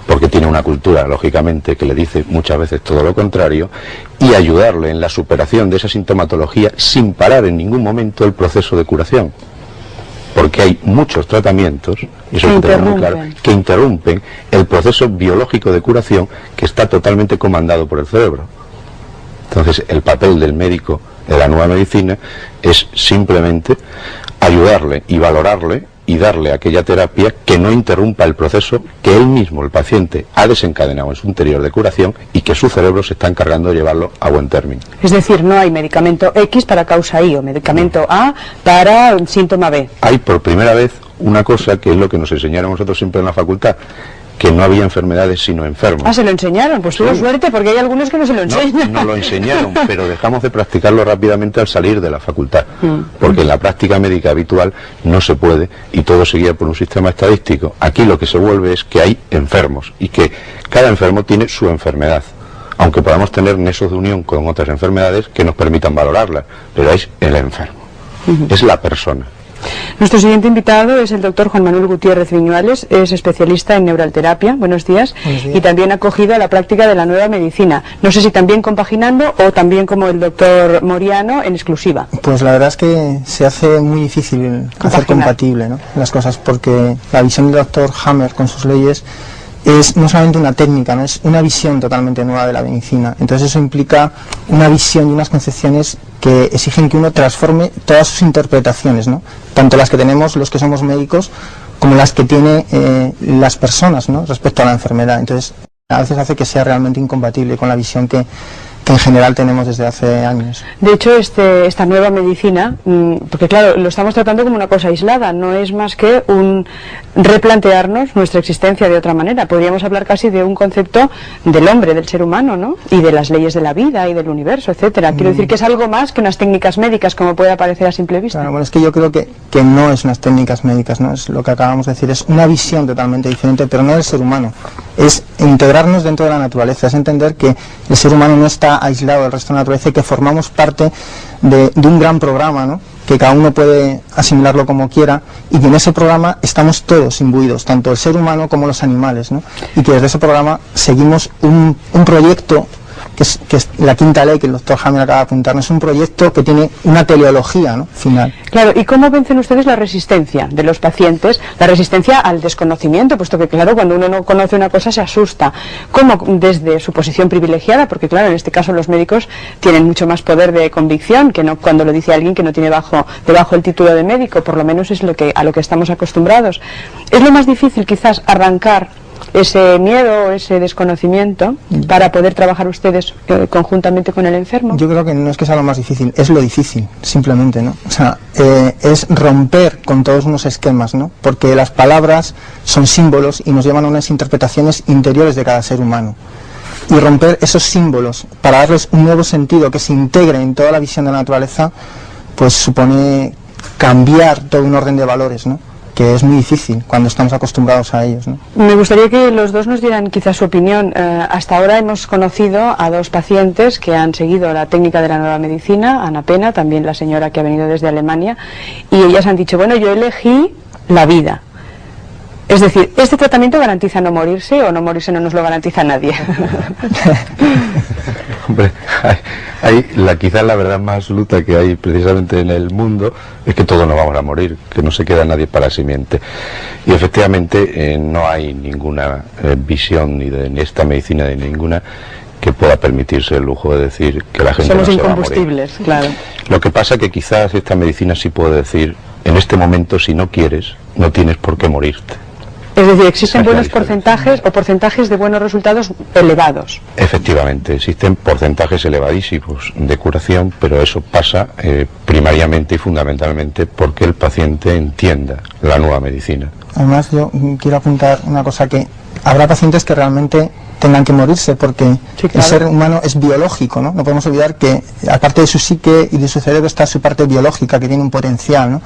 porque tiene una cultura, lógicamente, que le dice muchas veces todo lo contrario, y ayudarle en la superación de esa sintomatología sin parar en ningún momento el proceso de curación. Porque hay muchos tratamientos, y eso hay que tener muy claro, que interrumpen el proceso biológico de curación que está totalmente comandado por el cerebro. Entonces, el papel del médico de la nueva medicina es simplemente ayudarle y valorarle y darle aquella terapia que no interrumpa el proceso que él mismo, el paciente, ha desencadenado en su interior de curación, y que su cerebro se está encargando de llevarlo a buen término. Es decir, no hay medicamento X para causa Y o medicamento A para síntoma B. Hay por primera vez una cosa que es lo que nos enseñaron nosotros siempre en la facultad, que no había enfermedades sino enfermos. Ah, ¿se lo enseñaron? Pues tuvo suerte, porque hay algunos que no se lo enseñan. No lo enseñaron, pero dejamos de practicarlo rápidamente al salir de la facultad, porque en la práctica médica habitual no se puede, y todo se guía por un sistema estadístico. Aquí lo que se vuelve es que hay enfermos, y que cada enfermo tiene su enfermedad, aunque podamos tener nexos de unión con otras enfermedades que nos permitan valorarlas, pero es el enfermo, es la persona. Nuestro siguiente invitado es el doctor Juan Manuel Gutiérrez Viñuales, es especialista en neuralterapia. Buenos días. Buenos días. Y también acogido a la práctica de la nueva medicina. No sé si también compaginando o también como el doctor Moriano en exclusiva. Pues la verdad es que se hace muy difícil hacer compatible, ¿no?, las cosas, porque la visión del doctor Hammer con sus leyes es no solamente una técnica, ¿no?, es una visión totalmente nueva de la medicina. Entonces eso implica una visión y unas concepciones que exigen que uno transforme todas sus interpretaciones, ¿no?, tanto las que tenemos los que somos médicos como las que tienen las personas, ¿no?, respecto a la enfermedad. Entonces a veces hace que sea realmente incompatible con la visión que en general tenemos desde hace años. De hecho, esta nueva medicina, porque claro, lo estamos tratando como una cosa aislada, no es más que un replantearnos nuestra existencia de otra manera. Podríamos hablar casi de un concepto del hombre, del ser humano, ¿no?, y de las leyes de la vida y del universo, etcétera. Quiero decir que es algo más que unas técnicas médicas, como puede parecer a simple vista. Claro, bueno, es que yo creo que no es unas técnicas médicas, ¿no?, es lo que acabamos de decir, es una visión totalmente diferente, pero no del ser humano. Es integrarnos dentro de la naturaleza, es entender que el ser humano no está aislado del resto de la naturaleza y que formamos parte de un gran programa, ¿no?, que cada uno puede asimilarlo como quiera, y que en ese programa estamos todos imbuidos, tanto el ser humano como los animales, ¿no?, y que desde ese programa seguimos un proyecto que es la quinta ley que el doctor Hammer acaba de apuntarnos. Es un proyecto que tiene una teleología, ¿no?, final. Claro, ¿y cómo vencen ustedes la resistencia de los pacientes? La resistencia al desconocimiento, puesto que claro, cuando uno no conoce una cosa se asusta. ¿Cómo desde su posición privilegiada? Porque claro, en este caso los médicos tienen mucho más poder de convicción que no cuando lo dice alguien que no tiene debajo el título de médico, por lo menos es a lo que estamos acostumbrados. Es lo más difícil quizás arrancar ese miedo, ese desconocimiento, para poder trabajar ustedes conjuntamente con el enfermo. Yo creo que no es que sea lo más difícil, es lo difícil, simplemente, ¿no? O sea, es romper con todos unos esquemas, ¿no?, porque las palabras son símbolos y nos llevan a unas interpretaciones interiores de cada ser humano. Y romper esos símbolos para darles un nuevo sentido que se integre en toda la visión de la naturaleza pues supone cambiar todo un orden de valores, ¿no?, que es muy difícil cuando estamos acostumbrados a ellos, ¿no? Me gustaría que los dos nos dieran quizás su opinión. Hasta ahora hemos conocido a dos pacientes que han seguido la técnica de la nueva medicina, Ana Pena, también la señora que ha venido desde Alemania, y ellas han dicho, bueno, yo elegí la vida. Es decir, ¿este tratamiento garantiza no morirse o no morirse no nos lo garantiza nadie? Hombre, quizás la verdad más absoluta que hay precisamente en el mundo es que todos nos vamos a morir, que no se queda nadie para la simiente. Y efectivamente no hay ninguna visión ni de esta medicina ni ninguna que pueda permitirse el lujo de decir que la gente somos no se va a morir. incombustibles, claro. Lo que pasa que quizás esta medicina sí puede decir, en este momento si no quieres, no tienes por qué morirte. Es decir, existen buenos porcentajes o porcentajes de buenos resultados elevados. Efectivamente, existen porcentajes elevadísimos de curación, pero eso pasa primariamente y fundamentalmente porque el paciente entienda la nueva medicina. Además, yo quiero apuntar una cosa, que habrá pacientes que realmente tengan que morirse porque sí, claro, el ser humano es biológico, ¿no? No podemos olvidar que aparte de su psique y de su cerebro está su parte biológica, que tiene un potencial, ¿no?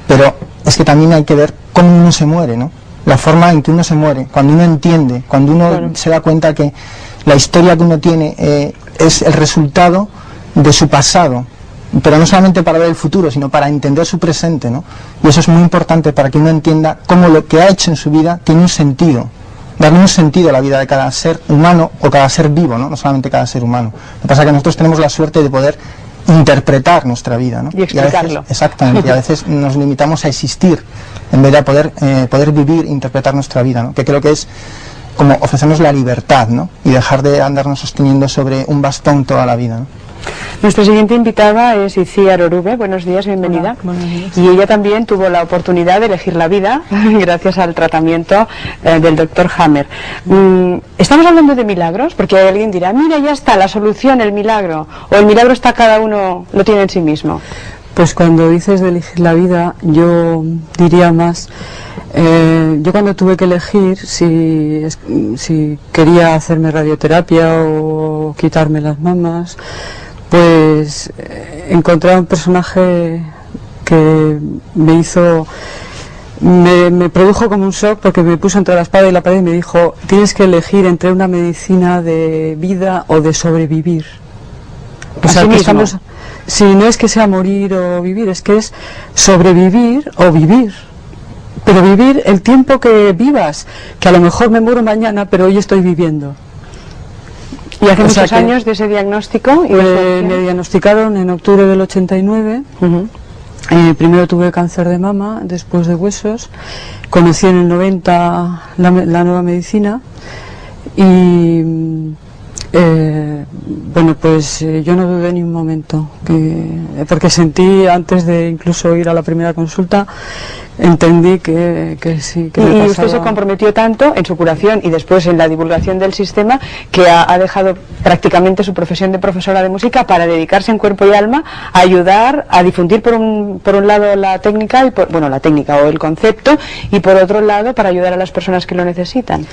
Pero es que también hay que ver cómo uno se muere, ¿no? La forma en que uno se muere, cuando uno entiende, cuando uno claro, se da cuenta que la historia que uno tiene es el resultado de su pasado, pero no solamente para ver el futuro, sino para entender su presente, ¿no? Y eso es muy importante para que uno entienda cómo lo que ha hecho en su vida tiene un sentido, darle un sentido a la vida de cada ser humano o cada ser vivo, ¿no? No solamente cada ser humano. Lo que pasa es que nosotros tenemos la suerte de poder interpretar nuestra vida, ¿no? Y explicarlo. Y a veces, exactamente, y a veces nos limitamos a existir en vez de poder vivir, interpretar nuestra vida, ¿no? Que creo que es como ofrecernos la libertad, ¿no? Y dejar de andarnos sosteniendo sobre un bastón toda la vida, ¿no? Nuestra siguiente invitada es Itziar Orube. Buenos días, bienvenida. Hola, buenos días. Y ella también tuvo la oportunidad de elegir la vida gracias al tratamiento del Dr. Hammer. Estamos hablando de milagros, porque alguien dirá, mira, ya está la solución, el milagro, o el milagro está cada uno, lo tiene en sí mismo. Pues cuando dices de elegir la vida, yo diría más, yo cuando tuve que elegir si quería hacerme radioterapia o quitarme las mamas, pues encontré a un personaje que me produjo como un shock, porque me puso entre la espada y la pared y me dijo, tienes que elegir entre una medicina de vida o de sobrevivir. O sea, que estamos, si no es que sea morir o vivir, es que es sobrevivir o vivir. Pero vivir el tiempo que vivas, que a lo mejor me muero mañana, pero hoy estoy viviendo. ¿Y hace muchos años de ese diagnóstico? Me diagnosticaron en octubre del 89. Primero tuve cáncer de mama, después de huesos. Conocí en el 90 la nueva medicina y bueno, pues yo no dudé ni un momento, porque sentí, antes de incluso ir a la primera consulta, entendí que sí, que me pasaba. Y usted se comprometió tanto en su curación y después en la divulgación del sistema, que ha dejado prácticamente su profesión de profesora de música para dedicarse en cuerpo y alma a ayudar a difundir por un lado la técnica, la técnica o el concepto, y por otro lado para ayudar a las personas que lo necesitan.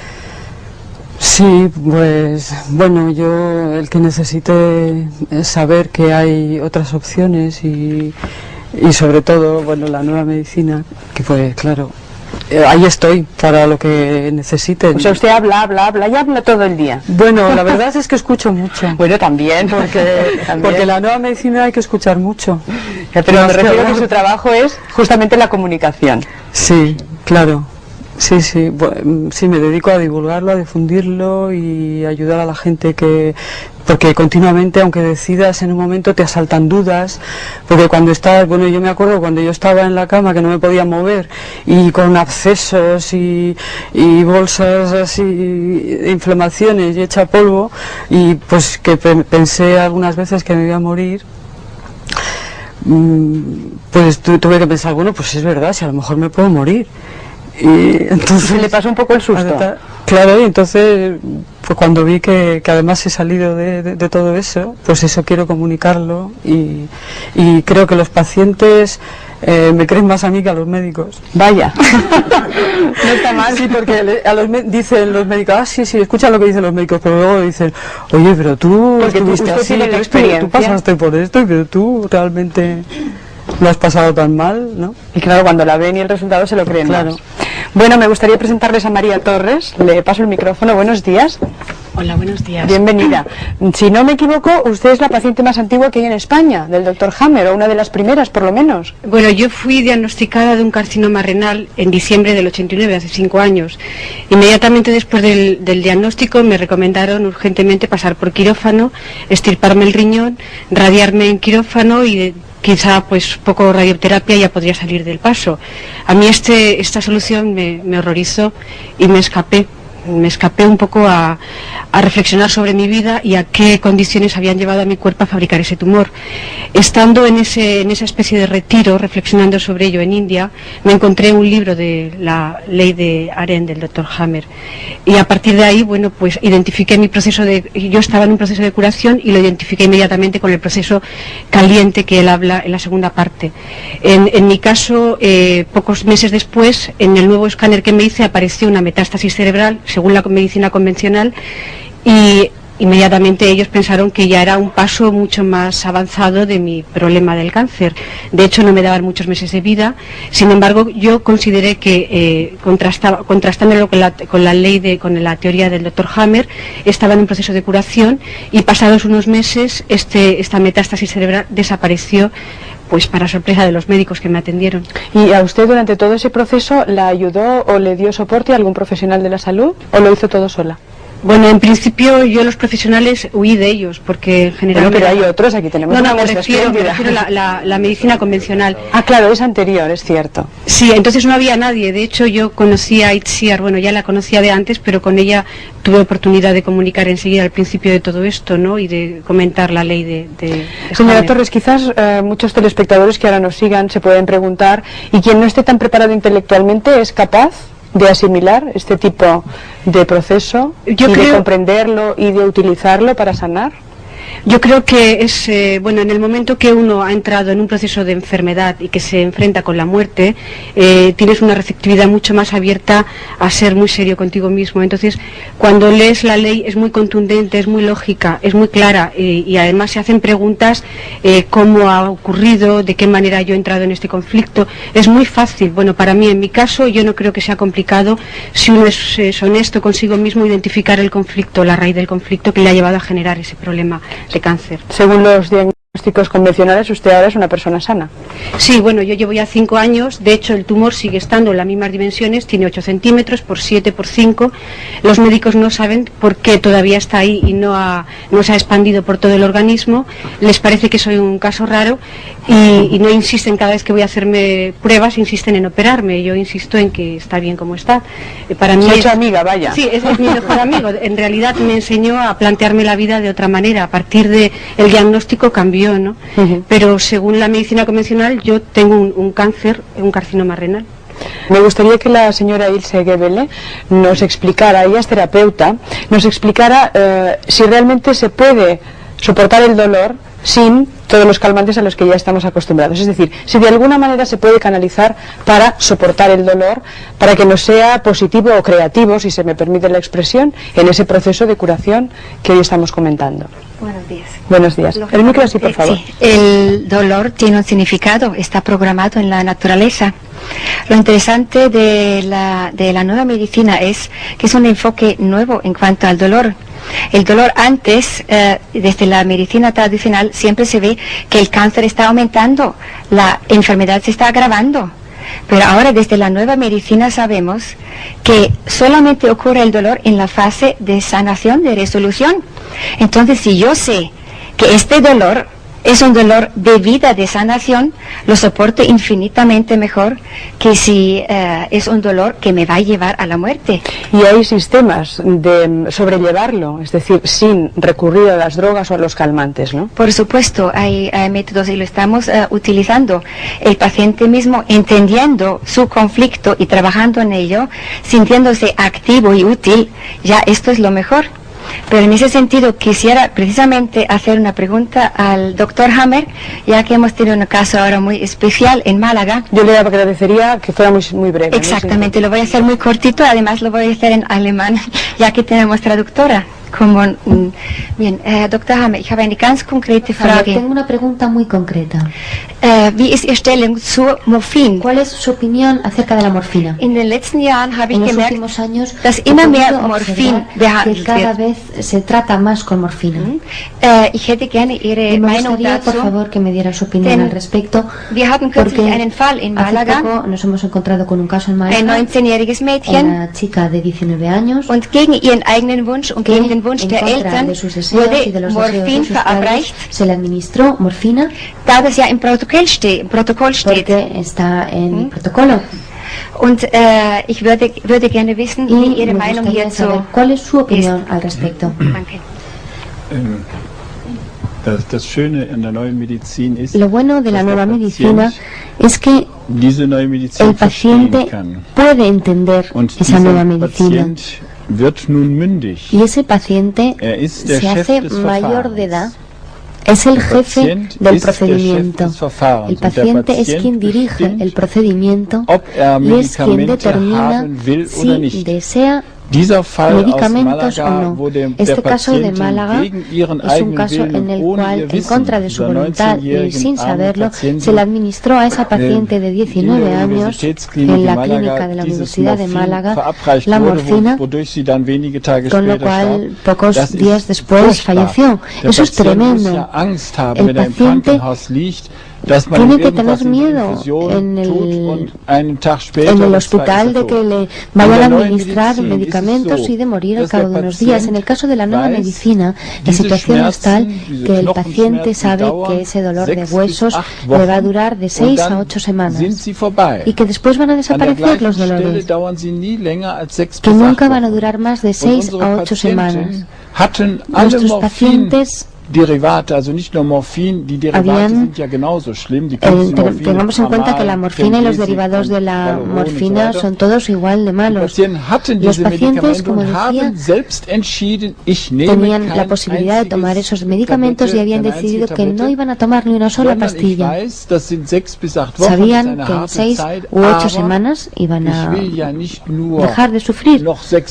Sí, pues bueno, yo el que necesite saber que hay otras opciones y sobre todo, bueno, la nueva medicina, que pues claro, ahí estoy para lo que necesiten. O sea, usted habla y habla todo el día. Bueno, la verdad es que escucho mucho. Bueno, también. Porque la nueva medicina hay que escuchar mucho. Pero me refiero a que su trabajo es justamente la comunicación. Sí, claro. Sí, me dedico a divulgarlo, a difundirlo y ayudar a la gente porque continuamente, aunque decidas, en un momento te asaltan dudas, porque cuando estás, bueno, yo me acuerdo cuando yo estaba en la cama que no me podía mover y con abscesos y bolsas así, inflamaciones y hecha polvo, y pues que pensé algunas veces que me iba a morir. Pues tuve que pensar, bueno, pues es verdad, si a lo mejor me puedo morir. Y entonces le pasó un poco el susto. Claro, y entonces pues cuando vi que además he salido de todo eso, pues eso quiero comunicarlo y creo que los pacientes me creen más a mí que a los médicos. Vaya. No está mal. Sí, porque dicen los médicos, sí, escucha lo que dicen los médicos, pero luego dicen, oye, pero tú estuviste así, tú pasaste por esto, pero tú realmente lo has pasado tan mal, ¿no? Y claro, cuando la ven y el resultado se lo creen. Claro. Bueno, me gustaría presentarles a María Torres. Le paso el micrófono. Buenos días. Hola, buenos días. Bienvenida. Si no me equivoco, usted es la paciente más antigua que hay en España, del doctor Hammer, o una de las primeras, por lo menos. Bueno, yo fui diagnosticada de un carcinoma renal en diciembre del 89, hace 5 años. Inmediatamente después del diagnóstico me recomendaron urgentemente pasar por quirófano, extirparme el riñón, radiarme en quirófano y quizá pues poco radioterapia ya podría salir del paso. A mí esta solución me horrorizó y me escapé un poco a reflexionar sobre mi vida y a qué condiciones habían llevado a mi cuerpo a fabricar ese tumor. Estando en esa especie de retiro, reflexionando sobre ello en India, me encontré un libro de la ley de Aren del Dr. Hammer. Y a partir de ahí, bueno, pues identifiqué mi proceso yo estaba en un proceso de curación y lo identifiqué inmediatamente con el proceso caliente que él habla en la segunda parte. En mi caso, pocos meses después, en el nuevo escáner que me hice, apareció una metástasis cerebral, según la medicina convencional, y inmediatamente ellos pensaron que ya era un paso mucho más avanzado de mi problema del cáncer. De hecho, no me daban muchos meses de vida. Sin embargo, yo consideré que, contrastándolo con la teoría del Dr. Hammer, estaba en un proceso de curación y pasados unos meses esta metástasis cerebral desapareció, pues para sorpresa de los médicos que me atendieron. ¿Y a usted durante todo ese proceso la ayudó o le dio soporte a algún profesional de la salud o lo hizo todo sola? Bueno, en principio yo los profesionales huí de ellos porque en general... Bueno, pero hay otros, aquí tenemos me refiero a la medicina convencional. Ah, claro, es anterior, es cierto. Sí, entonces no había nadie. De hecho, yo conocí a Itziar, bueno, ya la conocía de antes, pero con ella tuve oportunidad de comunicar enseguida al principio de todo esto, ¿no? Y de comentar la ley de Señora Hammer. Torres, quizás muchos telespectadores que ahora nos sigan se pueden preguntar, ¿y quien no esté tan preparado intelectualmente es capaz de asimilar este tipo de proceso de comprenderlo y de utilizarlo para sanar? Yo creo que es, bueno, en el momento que uno ha entrado en un proceso de enfermedad y que se enfrenta con la muerte, tienes una receptividad mucho más abierta a ser muy serio contigo mismo. Entonces, cuando lees la ley es muy contundente, es muy lógica, es muy clara y además se hacen preguntas, cómo ha ocurrido, de qué manera yo he entrado en este conflicto. Es muy fácil. Bueno, para mí, en mi caso, yo no creo que sea complicado si uno es honesto consigo mismo, identificar el conflicto, la raíz del conflicto que le ha llevado a generar ese problema de cáncer. Según los diagnósticos convencionales, usted ahora es una persona sana. Sí, bueno, yo llevo ya 5 años, de hecho el tumor sigue estando en las mismas dimensiones, tiene 8 centímetros por 7 por 5. Los médicos no saben por qué todavía está ahí y no se ha expandido por todo el organismo. Les parece que soy un caso raro y no insisten, cada vez que voy a hacerme pruebas, insisten en operarme. Yo insisto en que está bien como está. Para mí se ha hecho amiga, vaya. Sí, es mi mejor amigo. En realidad me enseñó a plantearme la vida de otra manera. A partir del diagnóstico cambió, ¿no? Pero según la medicina convencional yo tengo un cáncer, un carcinoma renal. Me gustaría que la señora Ilse Gebele nos explicara, ella es terapeuta, nos explicara si realmente se puede soportar el dolor sin todos los calmantes a los que ya estamos acostumbrados. Es decir, si de alguna manera se puede canalizar para soportar el dolor, para que nos sea positivo o creativo, si se me permite la expresión, en ese proceso de curación que hoy estamos comentando. Buenos días. Buenos días. El micro así, por favor. Sí, el dolor tiene un significado, está programado en la naturaleza. Lo interesante de la nueva medicina es que es un enfoque nuevo en cuanto al dolor. El dolor antes, desde la medicina tradicional, siempre se ve que el cáncer está aumentando, la enfermedad se está agravando. Pero ahora desde la nueva medicina sabemos que solamente ocurre el dolor en la fase de sanación, de resolución. Entonces, si yo sé que este dolor es un dolor de vida, de sanación, lo soporto infinitamente mejor que si es un dolor que me va a llevar a la muerte. Y hay sistemas de sobrellevarlo, es decir, sin recurrir a las drogas o a los calmantes, ¿no? Por supuesto, hay métodos y lo estamos utilizando. El paciente mismo entendiendo su conflicto y trabajando en ello, sintiéndose activo y útil, ya esto es lo mejor. Pero en ese sentido quisiera precisamente hacer una pregunta al doctor Hammer, ya que hemos tenido un caso ahora muy especial en Málaga. Yo le agradecería que fuera muy breve. Exactamente, lo voy a hacer muy cortito, además lo voy a hacer en alemán, ya que tenemos traductora. Bien, Dr. Hammer, ich habe eine ganz konkrete Frage. Tengo una pregunta muy concreta. Wie ist Ihre Stellung zur Morphin? ¿Cuál es su opinión acerca de la morfina? In den letzten Jahren habe ich gemerkt, años, dass immer mehr Morphin behandelt que cada vez se trata más con morfina. Ich hätte gerne Ihre me Meinung gustaría, dazu. Por favor, que me diera su opinión al respecto. Wir hatten kürzlich einen Fall in Málaga. Hace poco nos hemos encontrado con un caso en Málaga. Ein 19-jähriges Mädchen. Una chica de 19 años. Und gegen ihren eigenen Wunsch und gegen den Wunsch der Eltern de sus deseos y de los Morphin deseos de sus padres, se le administró morfina. Da das ja im Protokoll steht. Porque está en el protocolo. Und ich würde gerne wissen, wie Ihre Meinung hierzu. ¿Cuál es su opinión al respecto? Danke. Das Schöne in der neuen Medizin ist, lo bueno de la nueva medicina es que el paciente puede entender esa nueva medicina. Y ese paciente se hace mayor de edad, es el jefe del procedimiento. El paciente es quien dirige el procedimiento y es quien determina si desea medicamentos o no. Este caso de Málaga es un caso en el cual, en contra de su voluntad y sin saberlo, se le administró a esa paciente de 19 años en la clínica de la Universidad de Málaga la morfina, con lo cual pocos días después falleció. Eso es tremendo. El paciente tiene que tener miedo en el hospital de que le vayan a administrar medicamentos y de morir al cabo de unos días. En el caso de la nueva medicina, la situación es tal que el paciente sabe que ese dolor de huesos le va a durar de 6 a 8 semanas y que después van a desaparecer los dolores, que nunca van a durar más de 6 a 8 semanas. Nuestros pacientes Derivate, also nicht nur Morphin, die Derivate sind ja genauso schlimm. Die tengamos en cuenta que la morfina y los derivados de la morfina son todos igual de malos. Los pacientes, como decía, tenían la posibilidad de tomar esos medicamentos y habían decidido que no iban a tomar ni una sola pastilla. Sabían que en 6 u 8 semanas iban a dejar de sufrir. No se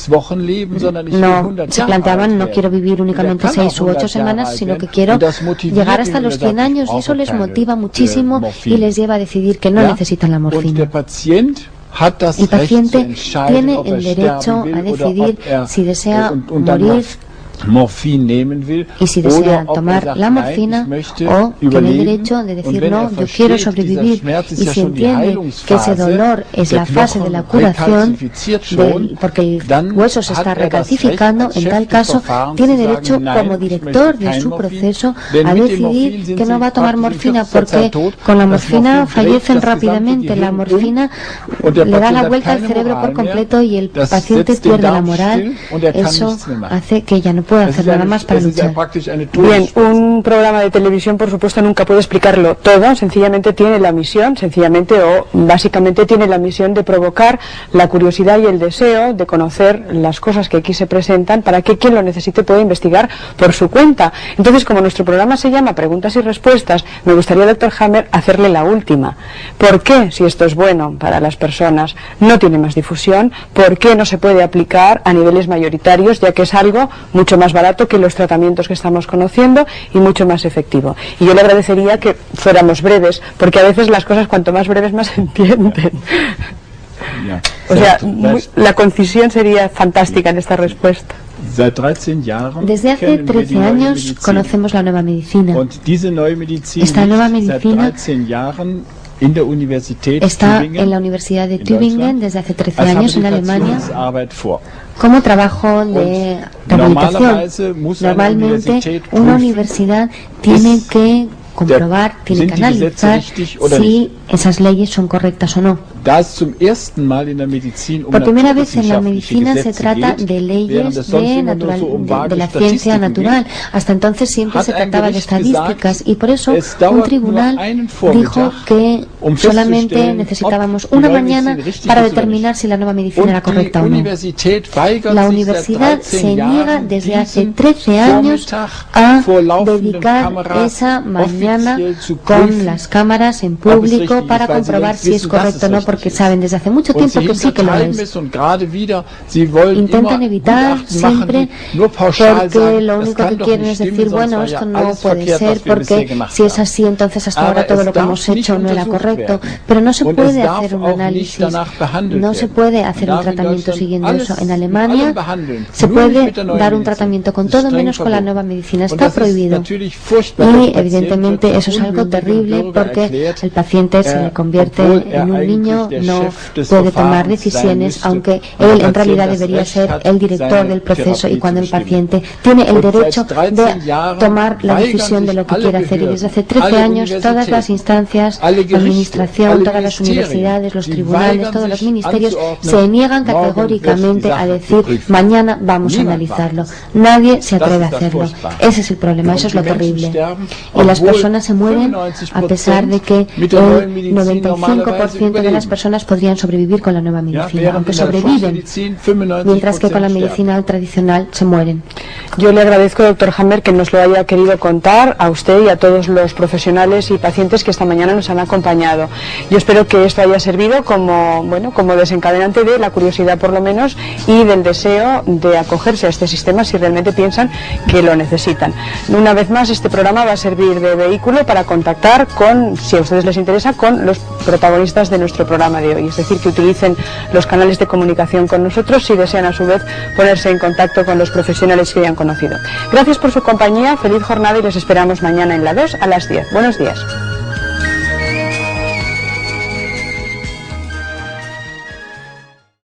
planteaban, no quiero vivir únicamente 6 u 8 semanas, sino que quiero llegar hasta los 100 años, y eso les motiva muchísimo y les lleva a decidir que no necesitan la morfina. El paciente tiene el derecho a decidir si desea morir y si desea tomar la morfina, o tiene el derecho de decir no, yo quiero sobrevivir. Y si entiende que ese dolor es la fase de la curación, porque el hueso se está recalcificando, en tal caso tiene derecho como director de su proceso a decidir que no va a tomar morfina, porque con la morfina fallecen rápidamente. La morfina le da la vuelta al cerebro por completo y el paciente pierde la moral. Eso hace que ya no puede hacer nada más para luchar. Bien, un programa de televisión, por supuesto, nunca puede explicarlo todo. Sencillamente tiene la misión, básicamente tiene la misión de provocar la curiosidad y el deseo de conocer las cosas que aquí se presentan, para que quien lo necesite pueda investigar por su cuenta. Entonces, como nuestro programa se llama Preguntas y Respuestas, me gustaría, doctor Hammer, hacerle la última. ¿Por qué, si esto es bueno para las personas, no tiene más difusión? ¿Por qué no se puede aplicar a niveles mayoritarios, ya que es algo mucho más barato que los tratamientos que estamos conociendo y mucho más efectivo? Y yo le agradecería que fuéramos breves, porque a veces las cosas cuanto más breves más se entienden. O sea, la concisión sería fantástica en esta respuesta. Desde hace 13 años conocemos la nueva medicina. Esta nueva medicina está en la Universidad de Tübingen desde hace 13 años en Alemania como trabajo de rehabilitación. Normalmente una universidad tiene que comprobar, tiene que analizar si esas leyes son correctas o no. Por primera vez en la medicina se trata de leyes de la ciencia natural. Hasta entonces siempre se trataba de estadísticas y por eso un tribunal dijo que solamente necesitábamos una mañana para determinar si la nueva medicina era correcta o no. La universidad se niega desde hace 13 años a dedicar esa mañana con las cámaras en público para comprobar si es correcto o no, porque saben desde hace mucho tiempo que sí que lo es. Intentan evitar siempre porque lo único que quieren es decir, bueno, esto no puede ser porque si es así, entonces hasta ahora todo lo que hemos hecho no era correcto. Pero no se puede hacer un análisis, no se puede hacer un tratamiento siguiendo eso. En Alemania se puede dar un tratamiento con todo menos con la nueva medicina. Está prohibido. Y evidentemente eso es algo terrible porque el paciente se le convierte en un niño, no puede tomar decisiones, aunque él en realidad debería ser el director del proceso, y cuando el paciente tiene el derecho de tomar la decisión de lo que quiere hacer. Y desde hace 13 años todas las instancias, la administración, todas las universidades, los tribunales, todos los ministerios se niegan categóricamente a decir mañana vamos a analizarlo. Nadie se atreve a hacerlo. Ese es el problema, eso es lo terrible. Y las personas se mueren a pesar de que el 95% de las personas podrían sobrevivir con la nueva medicina, aunque sobreviven, mientras que con la medicina tradicional se mueren. Yo le agradezco, doctor Hammer, que nos lo haya querido contar a usted y a todos los profesionales y pacientes que esta mañana nos han acompañado. Yo espero que esto haya servido como desencadenante de la curiosidad, por lo menos, y del deseo de acogerse a este sistema si realmente piensan que lo necesitan. Una vez más, este programa va a servir de vehículo para contactar con, si a ustedes les interesa, con los protagonistas de nuestro programa de hoy. Es decir, que utilicen los canales de comunicación con nosotros si desean a su vez ponerse en contacto con los profesionales que hayan conocido. Gracias por su compañía, feliz jornada y les esperamos mañana en la 2 a las 10. Buenos días.